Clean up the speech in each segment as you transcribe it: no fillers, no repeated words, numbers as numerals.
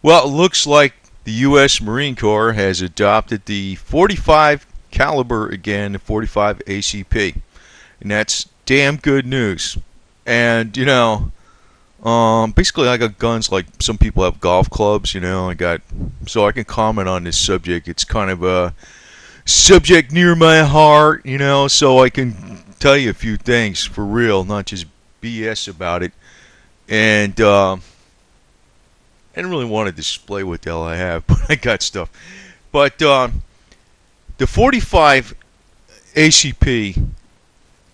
Well, it looks like the U.S. Marine Corps has adopted the 45 caliber again, the 45 ACP, and that's damn good news. And basically, I got guns like some people have golf clubs. I got so I can comment on this subject. It's kind of a subject near my heart, so I can tell you a few things for real, not just BS about it. And I didn't really want to display what the hell I have, but I got stuff. But the 45 ACP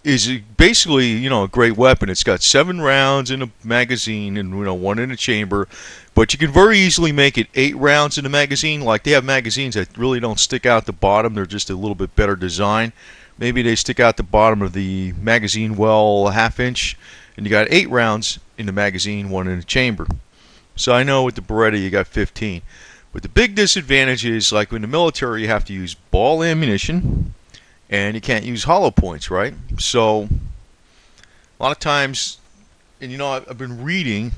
is basically, a great weapon. It's got 7 rounds in a magazine and, 1 in a chamber. But you can very easily make it 8 rounds in a magazine. Like, they have magazines that really don't stick out the bottom. They're just a little bit better design. Maybe they stick out the bottom of the magazine well a half inch. And you got 8 rounds in the magazine, 1 in the chamber. So I know with the Beretta you got 15. But the big disadvantage is, like in the military, you have to use ball ammunition, and you can't use hollow points, right? So a lot of times, and I've been reading,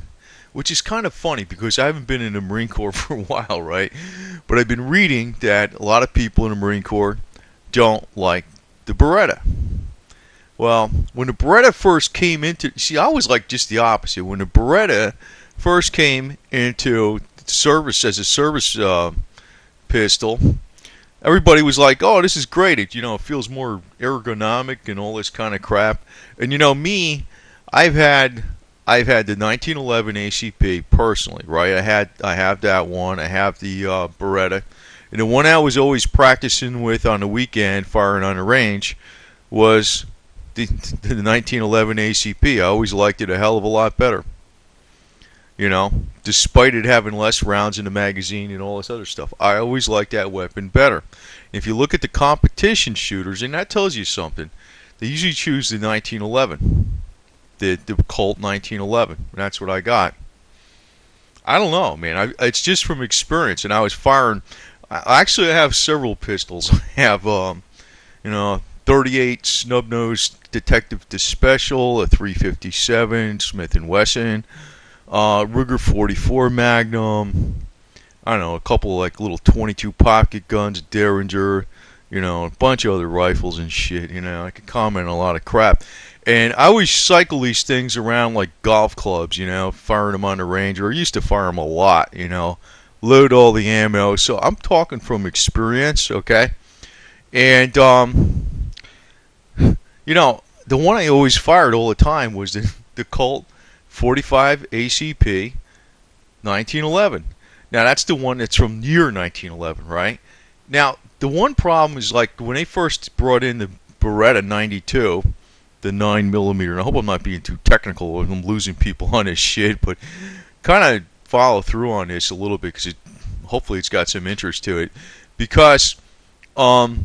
which is kind of funny because I haven't been in the Marine Corps for a while, right? But I've been reading that a lot of people in the Marine Corps don't like the Beretta. Well, when the Beretta first came into, I always like just the opposite. When the Beretta first came into service as a service pistol, everybody was like, "Oh, this is great! It feels more ergonomic and all this kind of crap." And me, I've had the 1911 ACP personally, right? I have that one. I have the Beretta, and the one I was always practicing with on the weekend, firing on the range, was the 1911 ACP. I always liked it a hell of a lot better. Despite it having less rounds in the magazine and all this other stuff. I always liked that weapon better. If you look at the competition shooters, and that tells you something, they usually choose the 1911, the Colt 1911. That's what I got. I don't know, man. It's just from experience, and I was firing. I have several pistols. I have, 38 snub-nosed Detective Special, a 357 Smith & Wesson, Ruger 44 Magnum, I don't know, a couple of like little 22 pocket guns, Derringer, a bunch of other rifles and shit. I could comment on a lot of crap. And I always cycle these things around like golf clubs, firing them on the range, or I used to fire them a lot, load all the ammo. So I'm talking from experience, okay? And, the one I always fired all the time was the Colt 45 ACP 1911. Now that's the one that's from year 1911, right? Now the one problem is, like, when they first brought in the Beretta 92, the 9mm, and I hope I'm not being too technical and I'm losing people on this shit, but kind of follow through on this a little bit because hopefully it's got some interest to it, because the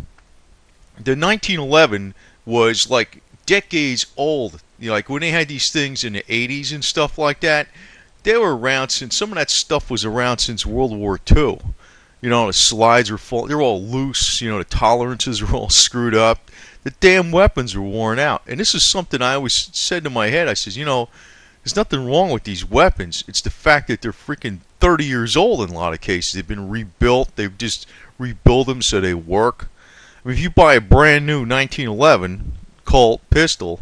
1911 was like decades old. Like when they had these things in the 80s and stuff like that, they were around since, some of that stuff was around since World War II. The slides were full, they were all loose, the tolerances were all screwed up. The damn weapons were worn out. And this is something I always said in my head. I says, there's nothing wrong with these weapons. It's the fact that they're freaking 30 years old in a lot of cases. They've been rebuilt. They've just rebuilt them so they work. I mean, if you buy a brand new 1911 Colt pistol,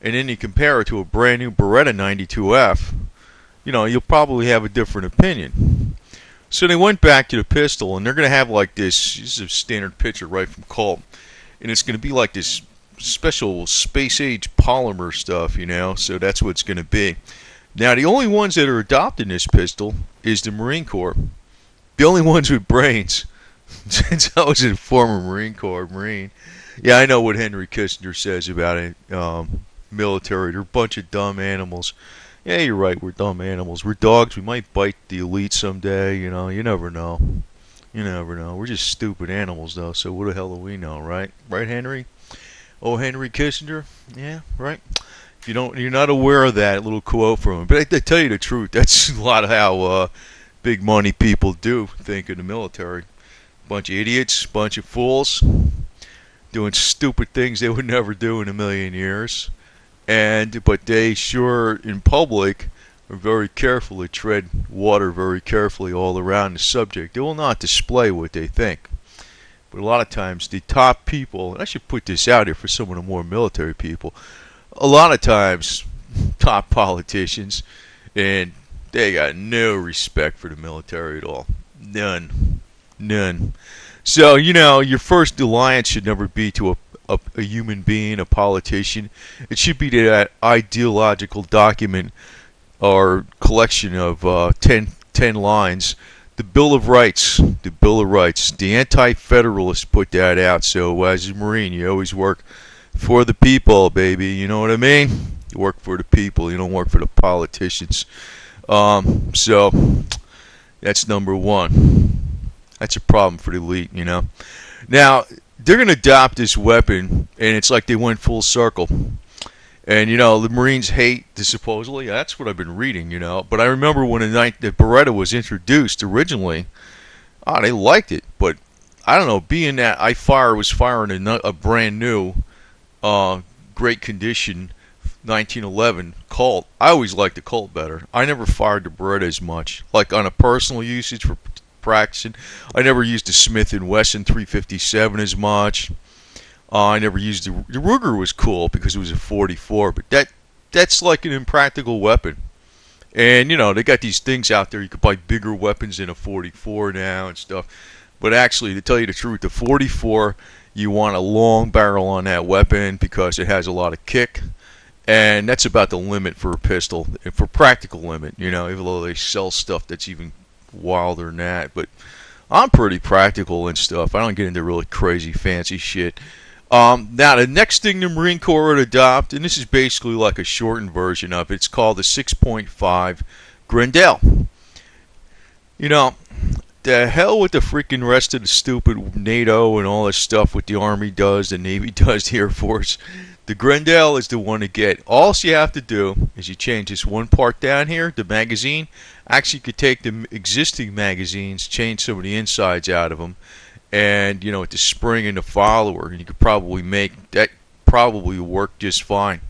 and then you compare it to a brand new Beretta 92F, you'll probably have a different opinion. So they went back to the pistol, and they're going to have like this is a standard picture right from Colt, and it's going to be like this special space age polymer stuff, so that's what it's going to be. Now the only ones that are adopting this pistol is the Marine Corps. The only ones with brains. Since I was a former Marine Corps Marine, yeah, I know what Henry Kissinger says about it. Military, they're a bunch of dumb animals. Yeah, you're right, we're dumb animals. We're dogs, we might bite the elite someday, you never know. You never know. We're just stupid animals, though, so what the hell do we know, right? Right, Henry? Oh, Henry Kissinger? Yeah, right? If you're not aware of that little quote from him. But I tell you the truth, that's a lot of how big money people do think of the military. Bunch of idiots, bunch of fools, doing stupid things they would never do in a million years. But they sure, in public, are very careful to tread water very carefully all around the subject. They will not display what they think. But a lot of times the top people, and I should put this out here for some of the more military people, a lot of times top politicians, and they got no respect for the military at all. None. None. So, your first alliance should never be to a human being, a politician. It should be to that ideological document or collection of 10 lines. The Bill of Rights. The Bill of Rights. The Anti-Federalists put that out. So as a Marine, you always work for the people, baby. You know what I mean? You work for the people. You don't work for the politicians. So that's number one. That's a problem for the elite, Now, they're going to adopt this weapon, and it's like they went full circle. And, the Marines hate this supposedly. That's what I've been reading, But I remember when the Beretta was introduced originally, they liked it. But, I don't know, being that was firing a brand new, great condition 1911 Colt, I always liked the Colt better. I never fired the Beretta as much. Like on a personal usage for practicing, I never used the Smith & Wesson 357 as much. I never used the Ruger. Was cool because it was a 44, but that's like an impractical weapon. And they got these things out there. You could buy bigger weapons than a 44 now and stuff. But actually, to tell you the truth, the 44, you want a long barrel on that weapon because it has a lot of kick. And that's about the limit for a pistol, for practical limit, even though they sell stuff that's even wilder than that. But I'm pretty practical and stuff. I don't get into really crazy fancy shit. Now, the next thing the Marine Corps would adopt, and this is basically like a shortened version of it, it's called the 6.5 Grendel. The hell with the freaking rest of the stupid NATO and all this stuff what the Army does, the Navy does, the Air Force. The Grendel is the one to get. All you have to do is you change this one part down here, the magazine. Actually, you could take the existing magazines, change some of the insides out of them, and with the spring and the follower, and you could probably make that probably work just fine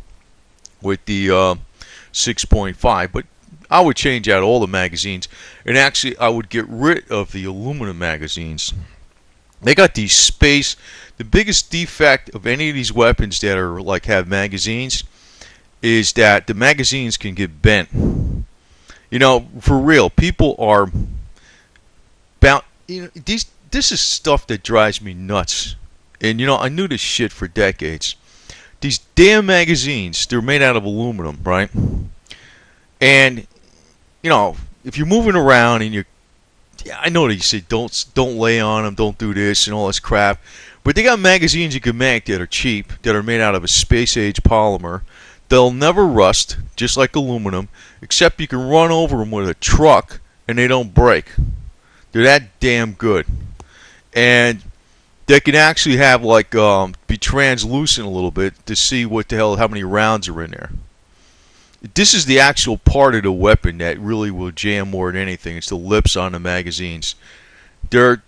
with the 6.5. But I would change out all the magazines, and actually I would get rid of the aluminum magazines. They got these space. The biggest defect of any of these weapons that are like have magazines is that the magazines can get bent. For real, people are bound. This is stuff that drives me nuts. And I knew this shit for decades. These damn magazines, they're made out of aluminum, right? And if you're moving around and I know they say don't lay on them, don't do this and all this crap, but they got magazines you can make that are cheap, that are made out of a space-age polymer. They'll never rust, just like aluminum, except you can run over them with a truck and they don't break. They're that damn good. And they can actually have be translucent a little bit to see what the hell, how many rounds are in there. This is the actual part of the weapon that really will jam more than anything. It's the lips on the magazines. They're,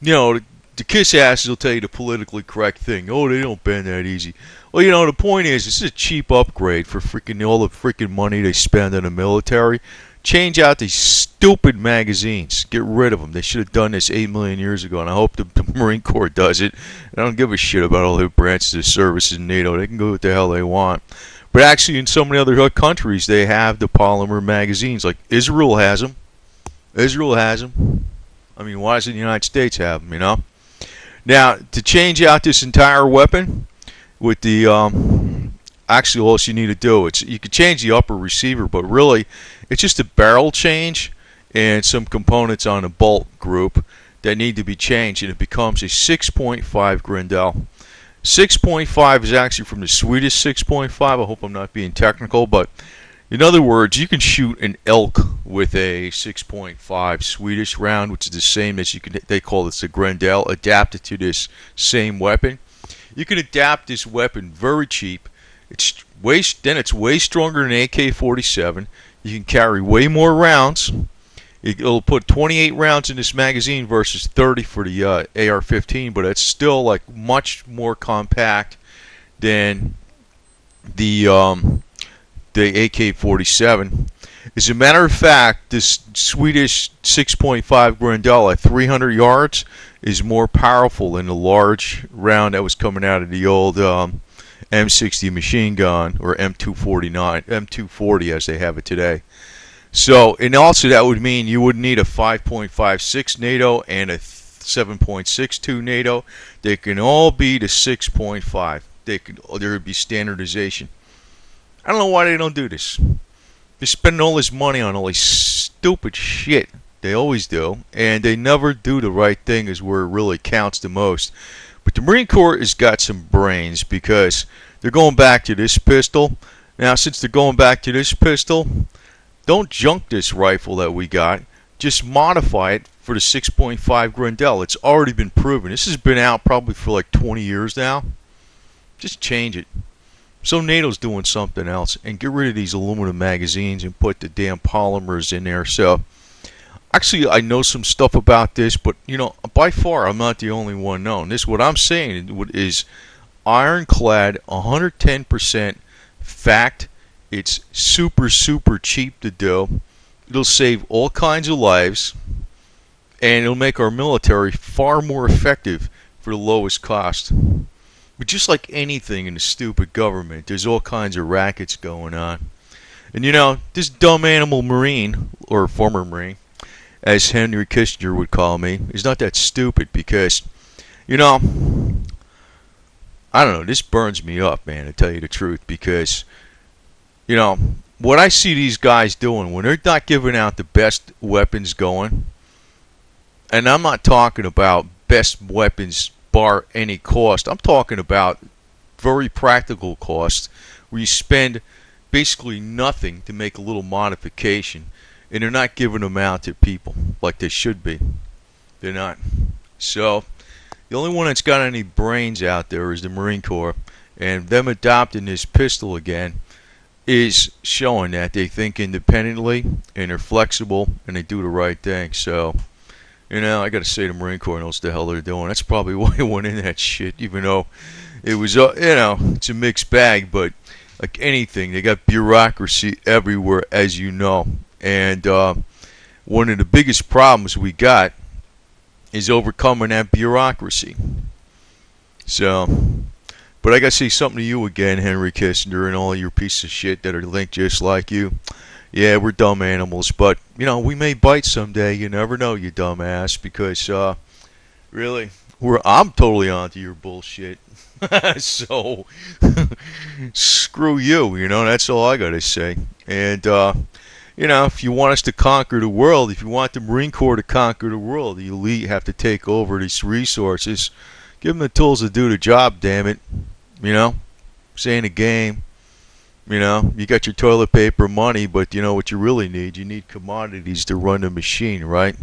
the kiss asses will tell you the politically correct thing. Oh, they don't bend that easy. Well, the point is, this is a cheap upgrade for all the freaking money they spend on the military. Change out these stupid magazines. Get rid of them. They should have done this 8 million years ago, and I hope the Marine Corps does it. I don't give a shit about all the branches of service in NATO. They can go what the hell they want. But actually, in so many other countries, they have the polymer magazines. Like Israel has them. Israel has them. I mean, why doesn't the United States have them, Now, to change out this entire weapon with the... actually, all you need to do, you could change the upper receiver, but really, it's just a barrel change and some components on the bolt group that need to be changed, and it becomes a 6.5 Grendel. 6.5 is actually from the Swedish 6.5. I hope I'm not being technical, but in other words, you can shoot an elk with a 6.5 Swedish round, which is the same as they call this a Grendel, adapted to this same weapon. You can adapt this weapon very cheap. It's way stronger than AK-47. You can carry way more rounds. It'll put 28 rounds in this magazine versus 30 for the AR-15, but it's still much more compact than the the AK-47. As a matter of fact, this Swedish 6.5 Grendel at 300 yards is more powerful than the large round that was coming out of the old M60 machine gun, or M249, M240 as they have it today. So, and also that would mean you would need a 5.56 NATO and a 7.62 NATO. They can all be the 6.5. There would be standardization. I don't know why they don't do this. They're spending all this money on all this stupid shit. They always do, and they never do the right thing is where it really counts the most. But the Marine Corps has got some brains, because they're going back to this pistol. Now, since they're going back to this pistol, don't junk this rifle that we got. Just modify it for the 6.5 Grendel. It's already been proven. This has been out probably for like 20 years now. Just change it. So NATO's doing something else, and get rid of these aluminum magazines and put the damn polymers in there. So, actually, I know some stuff about this, but you know, by far, I'm not the only one known. This, what I'm saying, is ironclad, 110% fact. It's super, super cheap to do. It'll save all kinds of lives, and it'll make our military far more effective for the lowest cost. But just like anything in the stupid government, there's all kinds of rackets going on. And you know, this dumb animal Marine, or former Marine, as Henry Kissinger would call me, is not that stupid, because, you know, I don't know, this burns me up, man, to tell you the truth, because, you know, what I see these guys doing when they're not giving out the best weapons going, and I'm not talking about best weapons bar any cost, I'm talking about very practical costs, where you spend basically nothing to make a little modification, and they're not giving them out to people like they should be. They're not. So, the only one that's got any brains out there is the Marine Corps, and them adopting this pistol again is showing that they think independently, and they're flexible, and they do the right thing. So, you know, I gotta say the Marine Corps knows what the hell they're doing. That's probably why they went in that shit, even though it was, you know, it's a mixed bag, but like anything, they got bureaucracy everywhere, as you know. And one of the biggest problems we got is overcoming that bureaucracy. So, but I gotta say something to you again, Henry Kissinger, and all your pieces of shit that are linked just like you. Yeah, we're dumb animals, but, you know, we may bite someday. You never know, you dumbass, because, really, I'm totally onto your bullshit. So, screw you, you know, that's all I gotta say. And, you know, if you want us to conquer the world, if you want the Marine Corps to conquer the world, the elite have to take over these resources. Give them the tools to do the job, damn it. You know, this ain't a game. You know, you got your toilet paper money, but you know what you really need? You need commodities to run the machine, right?